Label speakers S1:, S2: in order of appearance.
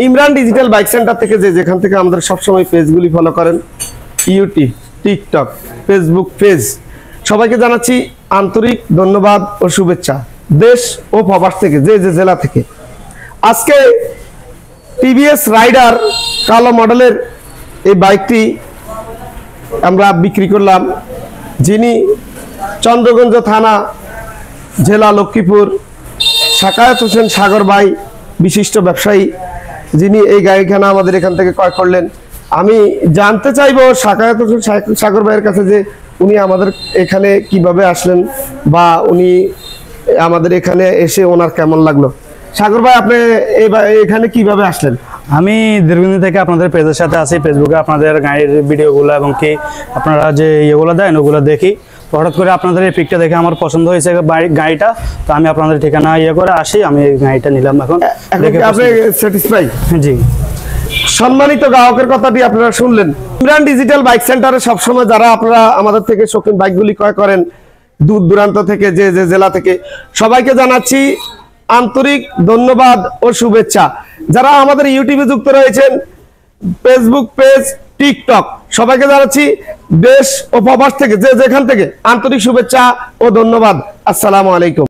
S1: Imran digital bike centre থেকে যেখান থেকে আমাদের সবসময় পেজগুলি ফলো করেন, ইউটিউব, টিকটক, ফেসবুক পেজ, সবাইকে জানাচ্ছি আন্তরিক ধন্যবাদ ও শুভেচ্ছা। দেশ ও প্রবাস থেকে যে জেলা থেকে আজকে টিভিএস রাইডার কালো মডেলের এই বাইকটি আমরা বিক্রি করলাম, যিনি চন্দ্রগঞ্জ থানা, জেলা লক্ষ্মীপুর, সাকায়াত হোসেন সাগর ভাই, বিশিষ্ট ব্যবসায়ী, যিনি এই গাড়িখানা আমাদের এখান থেকে ক্রয় করলেন। আমি জানতে চাইবো সাকায়াত হোসেন সাগর ভাইয়ের কাছে যে উনি আমাদের এখানে কিভাবে আসলেন বা উনি আমাদের এখানে এসে ওনার কেমন লাগলো। সাগর ভাই, আপনি এখানে কিভাবে আসলেন?
S2: আমি দীর্ঘদিন থেকে আপনাদের পেজের সাথে আছি, ফেসবুকে আপনাদের গাড়ির ভিডিওগুলো এবং কি আপনারা যে ইয়েগুলো দেন ওগুলো দেখি। হঠাৎ করে আপনাদের এই পিকটা দেখে আমার পছন্দ হয়েছে গাড়িটা, তো আমি আপনাদের ঠিকানা করে আসি, আমি এই গাড়িটা নিলাম। এখন
S1: আপনি স্যাটিসফাই?
S2: জি।
S1: সম্মানিত গ্রাহকের কথাটি আপনারা শুনলেন। ইমরান ডিজিটাল বাইক সেন্টারে সবসময় যারা আপনারা আমাদের থেকে শৌখিন বাইকগুলি ক্রয় করেন দূর দূরান্ত থেকে, যে জেলা থেকে, সবাইকে জানাচ্ছি আন্তরিক ধন্যবাদ ও শুভেচ্ছা। যারা আমাদের ইউটিউবে যুক্ত রয়েছেন, ফেসবুক পেজ, টিকটক, সবাইকে জানাচ্ছি দেশ ও প্রবাস থেকে যেখান থেকে আন্তরিক শুভেচ্ছা ও ধন্যবাদ। আসসালামু আলাইকুম।